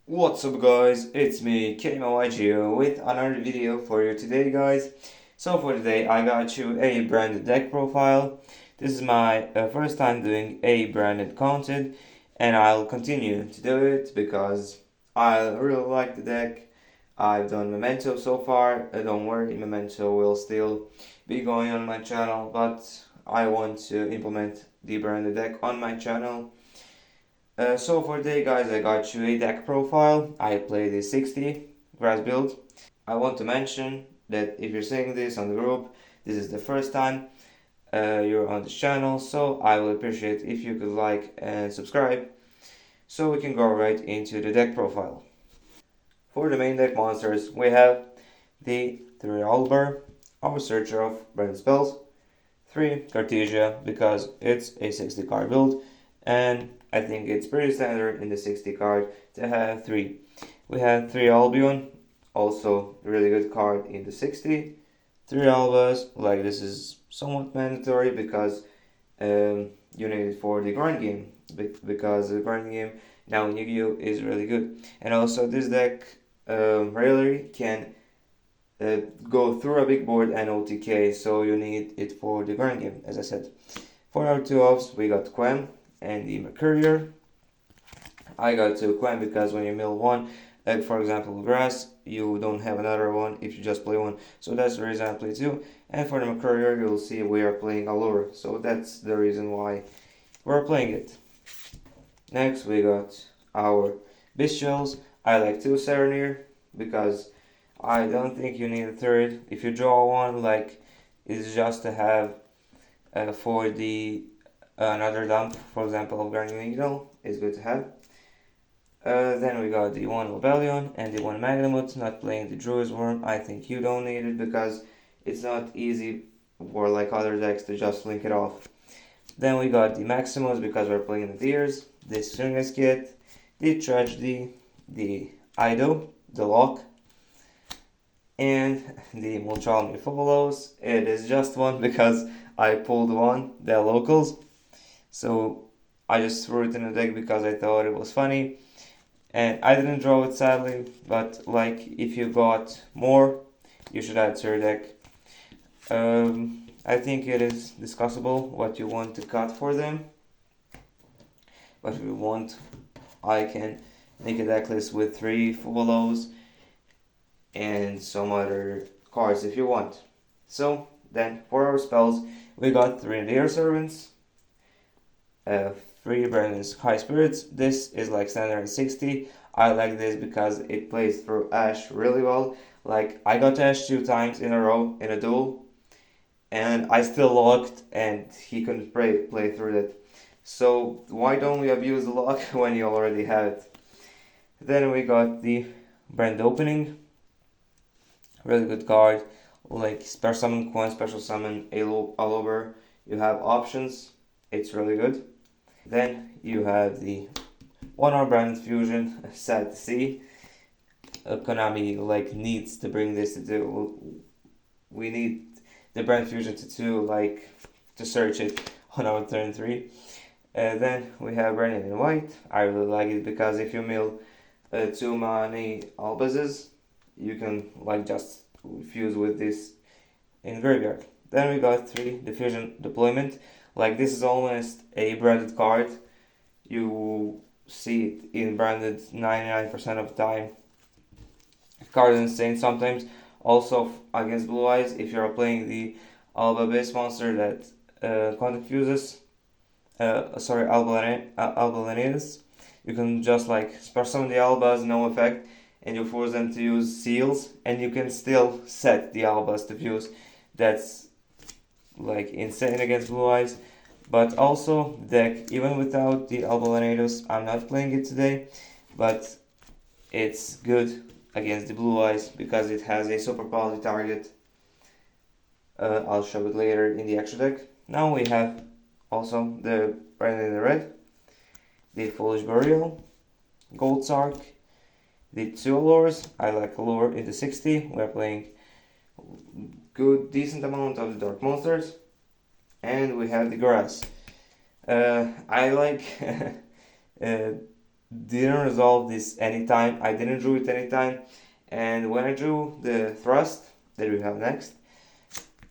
What's up guys, it's me Kema-YGO with another video for you today guys. So for today I got you a branded deck profile. This is my first time doing a branded content and I'll continue to do it because I really like the deck. I've done Memento so far, don't worry, Memento will still be going on my channel, but I want to implement the branded deck on my channel. So for today guys, I got you a deck profile. I played a 60 grass build. I want to mention that if you're seeing this on the group, this is the first time you're on this channel, so I will appreciate if you could like and subscribe so we can go right into the deck profile. For the main deck monsters, we have the 3 Oliver, our searcher of branded spells, 3 Cartesia because it's a 60 card build, and I think it's pretty standard in the 60 card to have 3. We have 3 Albion, also a really good card in the 60. 3 Albas, like this is somewhat mandatory because you need it for the grind game, because the grind game now in Yu-Gi-Oh is really good. And also this deck rarely can go through a big board and OTK, so you need it for the grind game, as I said. For our 2 offs, we got Quem and the Mercurier. I got 2 Quem because when you mill one, like for example grass, you don't have another one if you just play one, so that's the reason I play 2. And for the Mercurier, you'll see we are playing Allure, so that's the reason why we're playing it. Next we got our Bestials. I like 2 Serenir because I don't think you need a third. If you draw one, like it's just to have for the another dump, for example of Guardian Eagle, is good to have. Then we got the 1 Rebellion and the 1 Magnamut. Not playing the Druid's Worm. I think you don't need it because it's not easy for like other decks to just link it off. Then we got the Maximus because we're playing the Deers, the Stringless Kit, the Tragedy, the Ido, the Lock, and the Mulchalmy Fobolos. It is just one because I pulled one, they're locals. So I just threw it in the deck because I thought it was funny. And I didn't draw it sadly, but like if you got more, you should add to your deck. I think it is discussable what you want to cut for them. But if you want, I can make a deck list with 3 Fobolos and some other cards if you want. So then for our spells, we got 3 Deer Servants, 3 Brandon's High Spirits. This is like standard 60. I like this because it plays through Ash really well. Like I got Ash 2 times in a row in a duel and I still locked and he couldn't play through it. So why don't we abuse the lock when you already have it? Then we got the Brand Opening. Really good card. Like special summon coin, special summon all over. You have options. It's really good. Then you have the 1-hour Branded Fusion. Sad to see. Konami like needs to bring this to do. We need the Brand Fusion to do like to search it on our turn 3. Then we have Branded in White. I really like it because if you mill 2 many Albazes, you can like just fuse with this in graveyard. Then we got 3 Diffusion Deployment. Like this is almost a branded card. You see it in branded 99% of the time. Card is insane sometimes. Also against Blue Eyes, if you are playing the Alba base monster that contact fuses, Alba Lanius, you can just like spare summon the Albas, no effect, and you force them to use seals, and you can still set the Albas to fuse. That's like insane against Blue Eyes. But also deck, even without the Alba Lanius, I'm not playing it today, but it's good against the Blue Eyes because it has a super quality target. I'll show it later in the extra deck. Now we have also the Branded in the Red, the Foolish Burial, Gold Sark, the 2 Allures. I like Allure in the 60. We're playing decent amount of the Dark Monsters. And we have the Grass. I like didn't resolve this anytime. I didn't draw it anytime. And when I drew the thrust that we have next,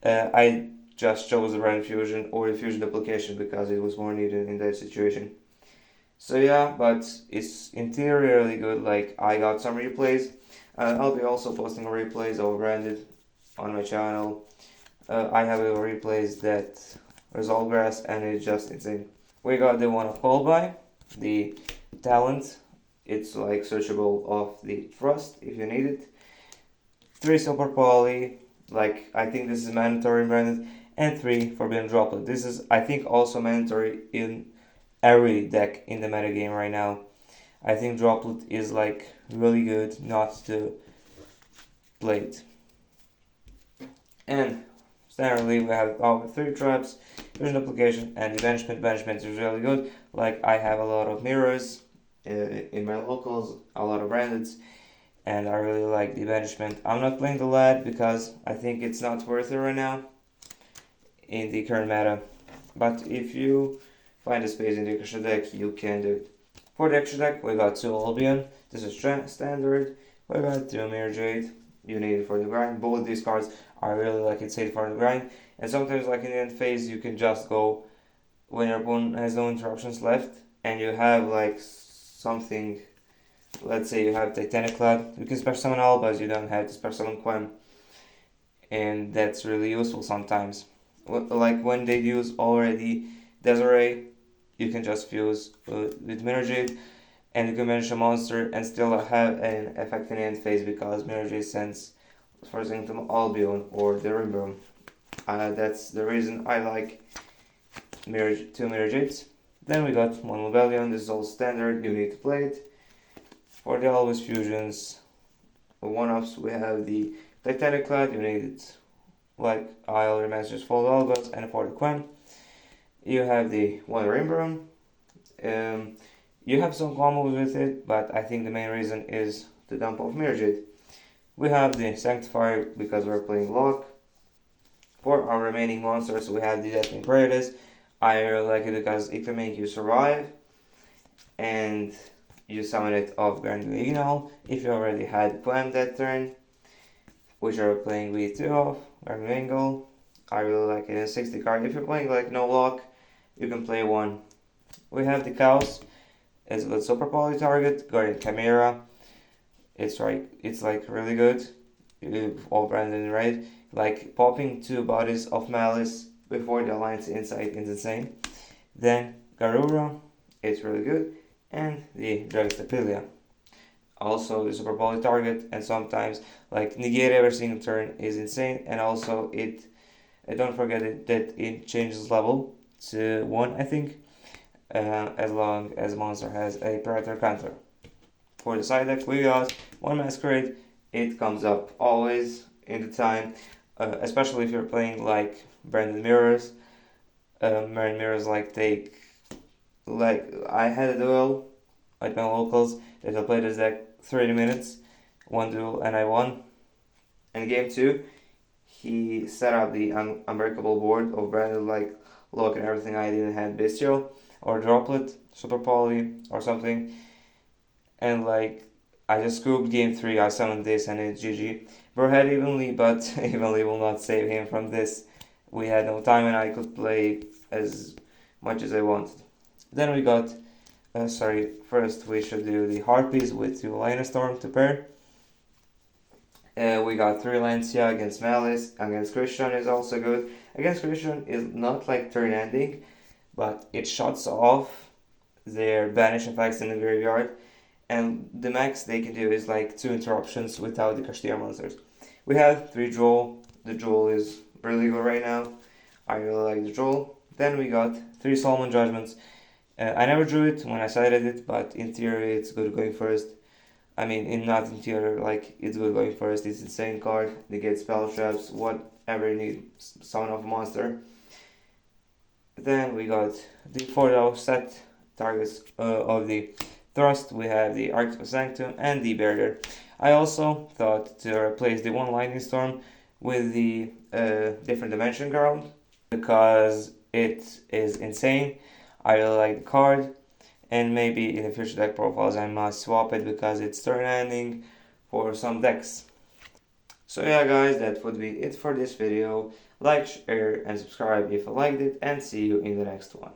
I just chose the random fusion or the fusion duplication because it was more needed in that situation. So yeah, but it's in theory really good. Like, I got some replays. I'll be also posting replays of branded on my channel. I have a replays that resolve grass and it's just insane. We got the one of call by, the talent. It's like searchable of the thrust if you need it. 3 super poly, like I think this is mandatory in branded, and 3 forbidden droplet. This is I think also mandatory in every deck in the metagame right now. I think droplet is like really good not to play it. And standardly we have our 3 traps, fusion application, and the banishment. Banishment is really good. Like, I have a lot of mirrors in my locals, a lot of brandeds, and I really like the banishment. I'm not playing the lad because I think it's not worth it right now in the current meta. But if you find a space in the extra deck, you can do it. For the extra deck, we got 2 Albion. This is standard. We got 2 Mirror Jade. You need it for the grind. Both these cards I really like it safe for the grind. And sometimes, like in the end phase, you can just go when your opponent has no interruptions left, and you have like something. Let's say you have Titanic Cloud. You can special summon Albas. You don't have to special summon Quem, and that's really useful sometimes. Like when they use already Desiree, you can just fuse with Mirror Jade, and you can banish a monster and still have an effect in the end phase because Mirror Jade sends, for example, Albion or the Rimburn. That's the reason I like 2 Mirror Jades. Then we got 1 Rebellion. This is all standard. You need to play it. For the always fusions, one-offs, we have the Titanic Cloud. You need it like I already mentioned, Fold Albas, and for the Quen. You have the 1 Rimburn. You have some combos with it, but I think the main reason is the dump of Mirror Jade. We have the Sanctifier because we're playing Lock. For our remaining monsters, we have the Deathwing Predators. I really like it because it can make you survive, and you summon it off Kema-YGO if you already had planned that turn, which are playing with 2 of Kema-YGO. I really like it in 60 card. If you're playing like no lock, you can play 1. We have the Chaos. It's a super poly target, Guardian Chimera. It's like really good. All branded in red. Like popping 2 bodies of Malice before the Alliance Insight is insane. Then Garura, it's really good. And the Dragstapilia. Also the super poly target, and sometimes like negate every single turn is insane, and also don't forget that it changes level to 1, I think, as long as the monster has a Predator counter. For the side deck, we got 1 Masquerade. It comes up always in the time, especially if you're playing like branded mirrors. Mirrors like I had a duel at my locals that I played this deck 30 minutes, 1 duel, and I won. In game 2, he set up the unbreakable board of branded like lock and everything. I didn't have Bestial or Droplet, Super Poly or something, and like I just scooped game 3. I summoned this and it's GG. Bro had Evenly, but Evenly will not save him from this. We had no time and I could play as much as I wanted. Then we got, first we should do the Harpies with 2 Lionel Storm to pair. We got 3 Lancia against Malice. Against Christian is also good. Against Christian is not like turn ending, but it shuts off their banish effects in the graveyard. And the max they can do is like 2 interruptions without the Castilla monsters. We have 3 Jewel. The Jewel is really good right now. I really like the Jewel. Then we got 3 Solomon Judgments. I never drew it when I cited it, but in theory it's good going first. I mean, not in theory, like it's good going first. It's insane card. Negate spell traps, whatever you need, summon of a monster. Then we got the 4 set targets of the Thrust. We have the Arctic Sanctum and the Barrier. I also thought to replace the 1 Lightning Storm with the different dimension ground because it is insane. I really like the card. and maybe in the future deck profiles I might swap it because it's turn ending for some decks. So yeah guys, that would be it for this video. Like, share and subscribe if you liked it, and see you in the next one.